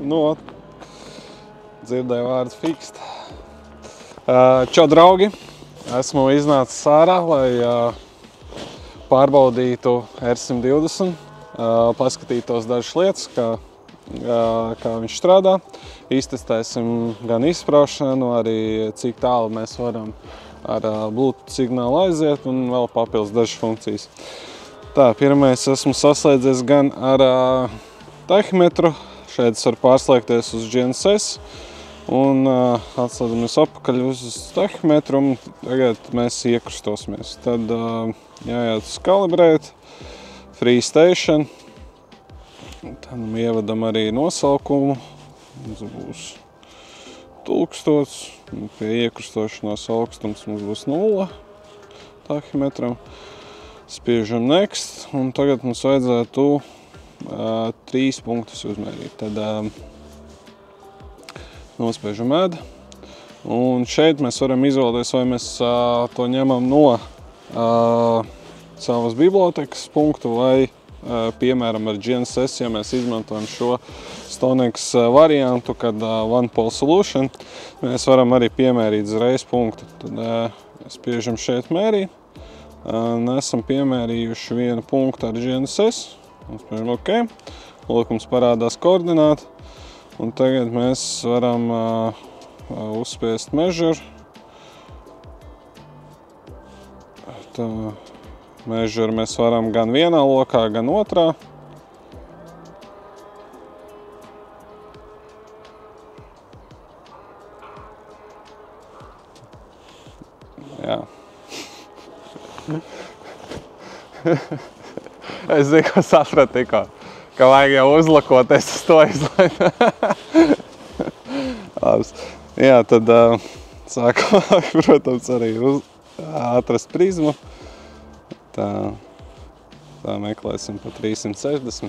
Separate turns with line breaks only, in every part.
Nu, dzirdēju vārdu fikst. Čau, draugi! Esmu iznācis ārā, lai pārbaudītu R120, paskatītos dažas lietas, kā viņš strādā. Iztestēsim gan izspraušanu, arī cik tālu mēs varam ar Bluetooth signālu aiziet un vēl papildus dažas funkcijas. Tā, pirmais esmu saslēdzies gan ar tahimetru. Šeit es varu pārslēgties uz GNSS un atslēdzamies apakaļ uz tahimetru un tagad mēs iekrustosimies. Tad jāiet uz kalibrēt, Free Station. Tad ievadam arī nosaukumu. Mums būs 1000. Pie iekrustošanās augstums mums būs 0 tahimetram. Spiežam Next un tagad mums vajadzētu 3 punktus uzmērīt. Tad nospiežam Add. Un šeit mēs varam izvēlēties, vai mēs to ņemam no savas bibliotekas punktu vai, piemēram, ar GNSS, ja mēs izmantojam šo Stonex variantu, kad One-Pole Solution, mēs varam arī piemērīt uzreiz punktu. Tad spiežam šeit mērīt. Esam piemērījuši vienu punktu ar GNSS. Spiežam OK. Lūk, mums parādās koordināti. Un tagad mēs varam uzspiest Measure. Tā, Measure mēs varam gan vienā lokā, gan otrā. Jā. Es zinu, ko sapratu tikko, ka vajag jau uzlakoties uz to izlaidu. Jā, tad sākumā, protams, arī atrast prizmu. Tā meklēsim pa 360.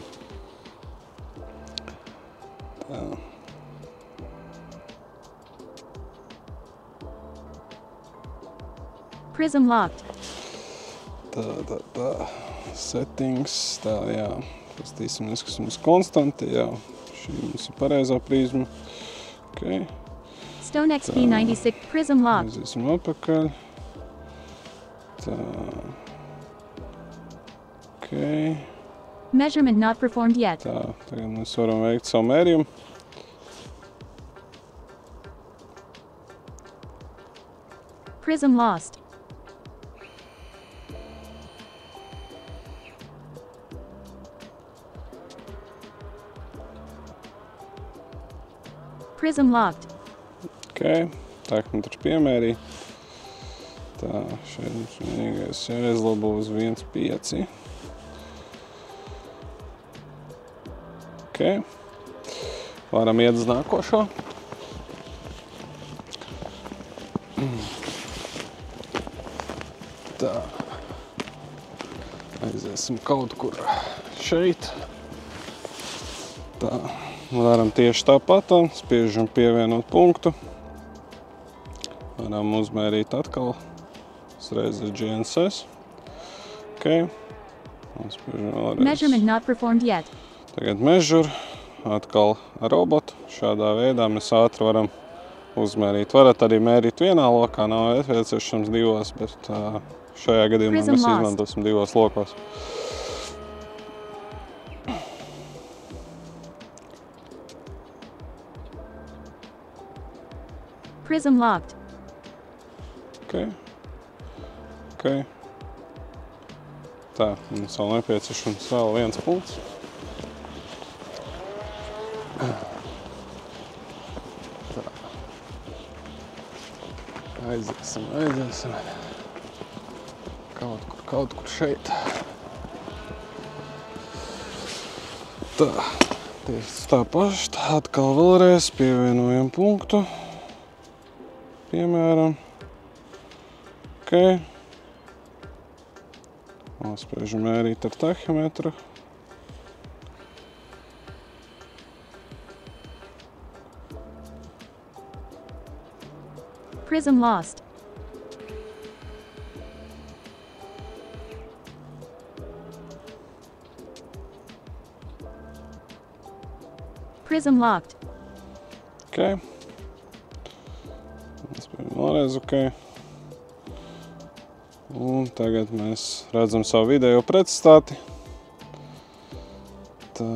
Tā.
Prism locked.
Tā. Settings. Tā, jā. Pastīsimies, kas mums konstanti. Jā. Šī mums ir pareizā prizma. Ok.
Stonex P96 Prism locked.
Aiziesim apakaļ. Tā. Ok.
Measurement not performed yet.
Tā, tagad mēs varam veikt savu mērījumu.
Prism lost. Prism locked.
Ok, tahimetrs piemērī. Tā, šeit mums vienīgais jāizlabo uz 1.5. Ok, varam iet uz nākošo. Tā, aiziesim kaut kur šeit. Tā, varam tieši tāpat, spiežam pievienot punktu. Varam uzmērīt atkal, uzreiz ar GNSS. Ok, un spiežam vēlreiz.
Measurement not performed yet.
Tagad Measure, atkal ar robotu. Šādā veidā mēs ātri varam uzmērīt. Varat arī mērīt vienā lokā, nav nepieciešams divos, bet šajā gadījumā mēs izmantosim divos lokos.
Prism locked.
Ok. Tā, mums vēl nepieciešams vēl viens punkts. Tā. Aiziesim. Kaut kur šeit. Tā, tieši tā paši. Atkal vēlreiz pievienojam punktu. Piemēram. Ok. Spiežam mērīt ar tahimetru.
Prism lost. Prism locked.
Ok. Vēlreiz ok. Un tagad mēs redzam savu vidējo pretstāti. Tā.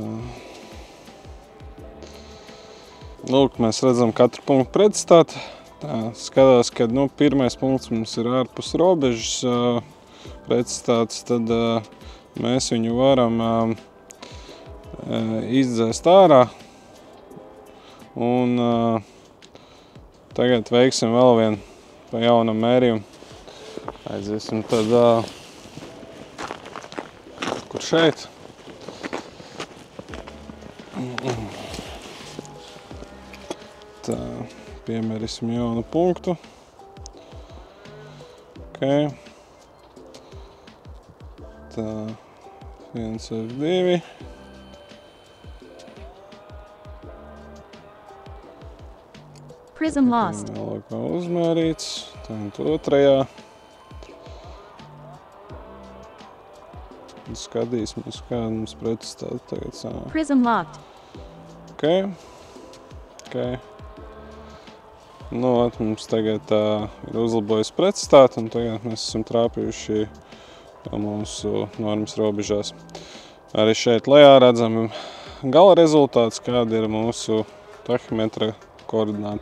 Lūk, mēs redzam katru punktu pretstāti. Tā skatās, ka pirmais punkts mums ir ārpus robežas pretstāts, tad mēs viņu varam izdzēst ārā. Un tagad veiksim vēl vienu pa jaunam mērījumu. Aiziesim tad, kur šeit. Tā, piemērisim jaunu punktu. Ok. Tā, 1F2.
Prism lost.
Vēlāk uzmērīts. Tagad otrajā. Skatīsimies, kāda mums pretstāta tagad sanāk.
Prism locked.
Ok. Mums tagad ir uzlabojis pretstāta, un tagad mēs esam trāpījuši mūsu normas robežās. Arī šeit lejā redzam gala rezultāts, kāda ir mūsu tahimetra koordināti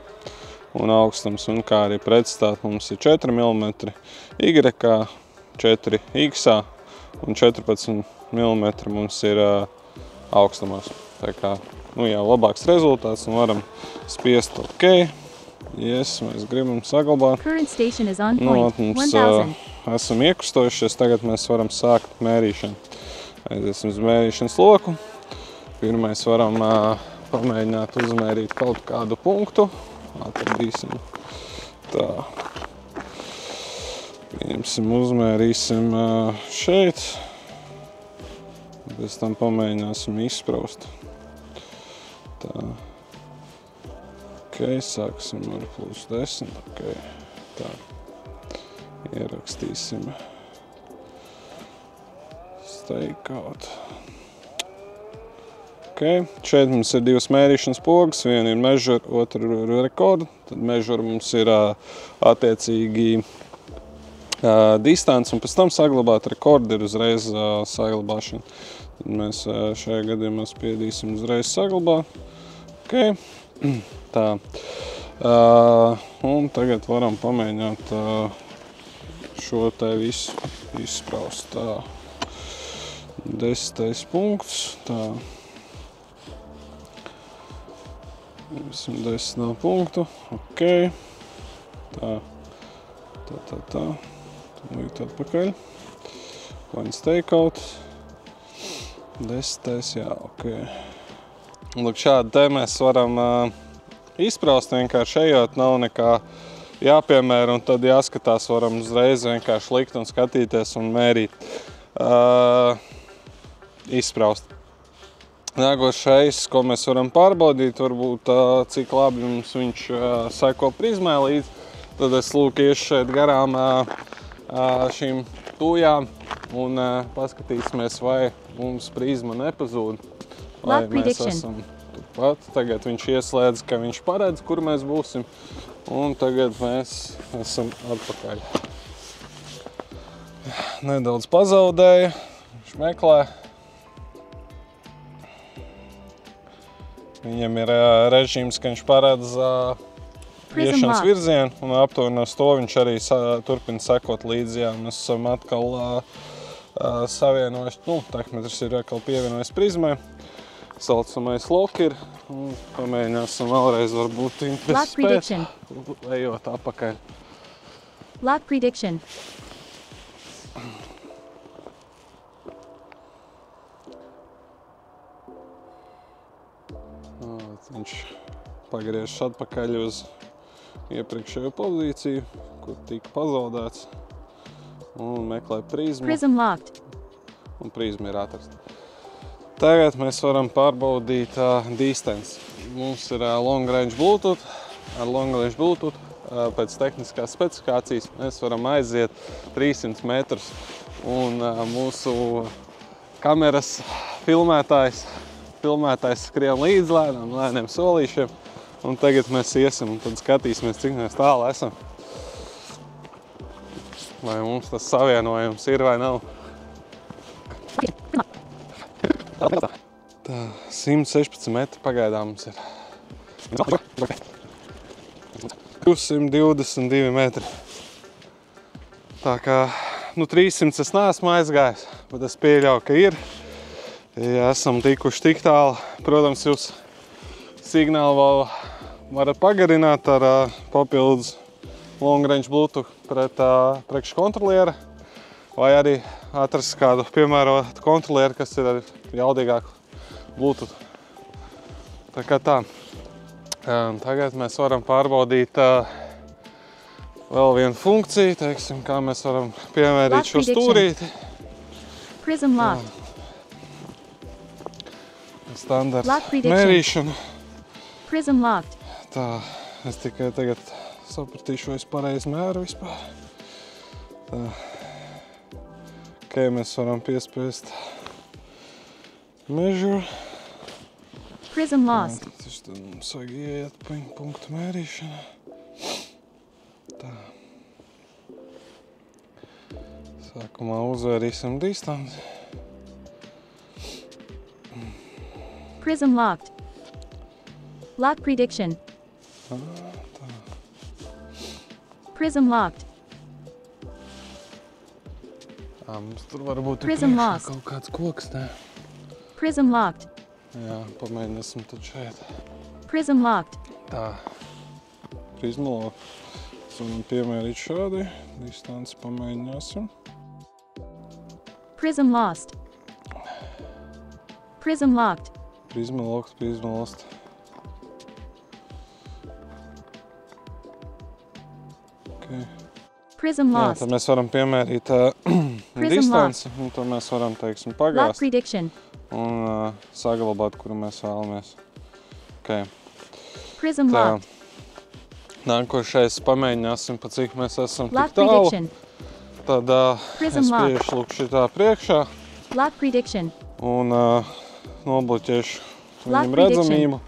un augstums, un kā arī pretstāta mums ir 4 mm, Y, 4 X un 14 mm mums ir augstumos. Tā kā, jau labāks rezultāts un varam spiest OK. Yes, mēs gribam saglabāt.
Current station is on point.
Mums
1000.
esam iekustojušies, tagad mēs varam sākt mērīšanu. Aiziesim uz mērīšanas loku. Pirmais varam pamēģināt uzmērīt kaut kādu punktu. Atradīsim tā. Uzmērīsim šeit. Pēc tam pamēģināsim izspraust. Tā. Ok, sāksim ar +10. Ok, tā. Ierakstīsim stakeout. Ok, šeit mums ir divas mērīšanas pogas. Viena ir measure, otra ir record. Tad measure mums ir attiecīgi distance, un pēc tam saglabāt rekordu ir uzreiz saglabāšana. Tad mēs šajā gadījumā spiedīsim uzreiz saglabāt. Ok, tā. Un tagad varam pamēģināt šo te visu izspraust. Tā. 10. punkts. Tā. 10. punktu. Ok. Tā. Tā. Likt atpakaļ. Points takeout. 10. Jā, ok. Lūk, šādi te mēs varam izpraust vienkārši ejot, nav nekā jāpiemēra, un tad jāskatās, varam uzreiz vienkārši likt un skatīties un mērīt. Izspraust. Nākošais, ko mēs varam pārbaudīt, varbūt cik labi mums viņš seko prizmē līdz. Tad es lūk iešu šeit garām šīm tūjām un paskatīsimies, vai mums prizma nepazūd. Vai mēs esam turpat. Tagad viņš ieslēdz, ka viņš paredz, kur mēs būsim. Un tagad mēs esam atpakaļ. Nedaudz pazaudēja. Viņš meklē. Viņam ir režīms, ka viņš paredz iešanas virzienu, un aptuveni uz to viņš arī turpina sekot līdzi. Jā, mēs esam atkal savienojuši, tahimetrs ir atkal pievienojis prizmai. Saucamais lock ir, un pamēģināsim vēlreiz varbūt spēt, ejot apakaļ.
Lock prediction.
Viņš pagriežas atpakaļ uz iepriekšējo pozīciju, kur tika pazaudēts, un meklē prizmu.
Prism locked.
Un prizma ir atrasta. Tagad mēs varam pārbaudīt distance. Mums ir long range Bluetooth. Ar long range Bluetooth pēc tehniskās specifikācijas mēs varam aiziet 300 metrus. Un mūsu kameras filmētājs skrien līdz lēniem solīšiem. Un tagad mēs iesim un tad skatīsimies, cik mēs tālu esam. Vai mums tas savienojums ir vai nav. Tā, 116 metri pagaidām mums ir. 222 metri. Tā kā, 300 es neesmu aizgājis, bet es pieļauju, ka ir. Ja esam tikuši tik tālu, protams, jūs signālu vēl varat pagarināt ar papildus long range Bluetooth pret priekškontroliera, vai arī atrast kādu piemērotu kontrolieru, kas ir ar jaudīgāku Bluetooth. Tā kā tā. Tagad mēs varam pārbaudīt vēl vienu funkciju, teiksim, kā mēs varam piemērīt šo stūrīti.
Prism locked.
Standarta mērīšana.
Prism locked.
Tā, es tikai tagad sapratīšu, vai es pareizi mēru vispār. Tā. Ok, mēs varam piespiest measure.
Prism lost.
Tad mums vajag ieiet punktu mērīšana. Tā. Sākumā uzvērīsim distanci.
Prism locked. Lock prediction. Prism locked.
Mums tur varbūt
Prism lost.
kaut kāds koks, ne?
Prism locked.
Jā, pamēģināsim tad šeit.
Prism locked.
Tā. Prisma locked. Varam piemērīt šādi. Distanci pamēģināsim.
Prism lost. Prism locked.
Prisma locked, prisma lost. Okay.
Prism
Jā,
lost.
tad mēs varam piemērīt distanci, un tad mēs varam, teiksim,
Lock
pagāst
prediction.
un saglabāt, kuru mēs vēlamies. Okay.
Prism
Tā.
locked.
Nākošais pamēģināsim, pa cik mēs esam
Lock
tik tālu.
prediction.
Tad
Prism
es
lock.
piešu lūk šitā priekšā
Lock prediction.
un nobloķēšu
Lock
viņam
prediction.
redzamību,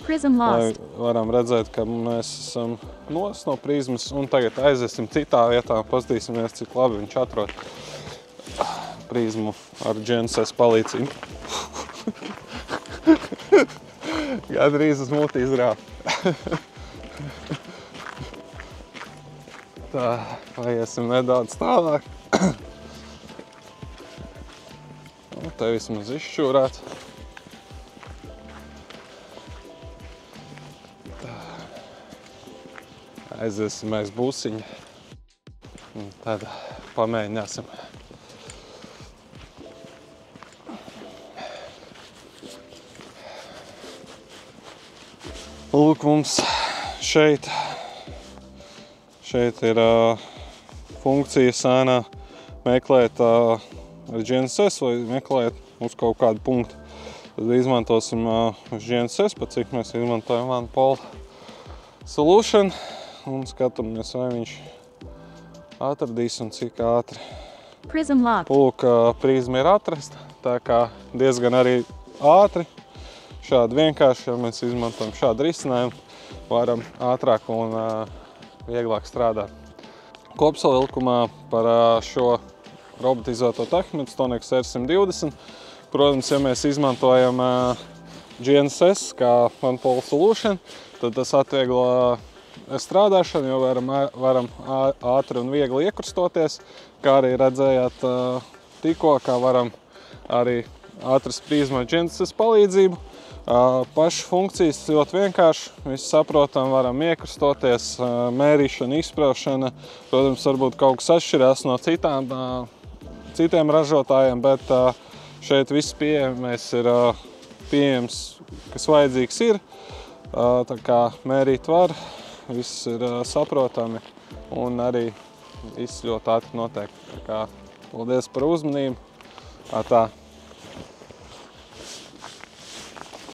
Prism
lai
lost.
varam redzēt, ka mēs esam nos no prizmas. Un tagad aiziesim citā vietā un paskatīsimies, cik labi viņš atrod prizmu ar GNSS palīdzību. Gandrīz uz muti izrāv. Tā, paiesim nedaudz tālāk. Nu, te vismaz izšķūrāt. Tā. Aiziesim aiz būsiņa. Un tad pamēģināsim. Lūk, mums šeit ir funkcija sēnā meklēt ar GNSS vai meklēt uz kaut kādu punktu. Tad izmantosim uz GNSS, pat cik mēs izmantojam OnePole Solution un skatāmies, vai viņš atradīs un cik ātri.
Prism locked.
Lūk, prizma ir atrasta, tā kā diezgan arī ātri. Šādi vienkārši, ja mēs izmantojam šādu risinājumu, varam ātrāk un vieglāk strādāt. Kopsavilkumā par šo robotizēto tahometru Stonex R120. Protams, ja mēs izmantojam GNSS kā OnePole Solution, tad tas atvieglo strādāšanu, jo varam ātri un viegli iekrustoties, kā arī redzējāt tikko, kā varam arī atrast prizmu ar GNSS palīdzību. Pašas funkcijas ļoti vienkārši, visi saprotam, varam iekrustoties, mērīšana, izpraušana. Protams, varbūt kaut kas atšķirās no citiem ražotājiem, bet šeit viss pieejamais ir pieejams, kas vajadzīgs ir. Tā kā mērīt var, viss ir saprotami un arī viss ļoti ātri notiek. Tā kā paldies par uzmanību. Tā.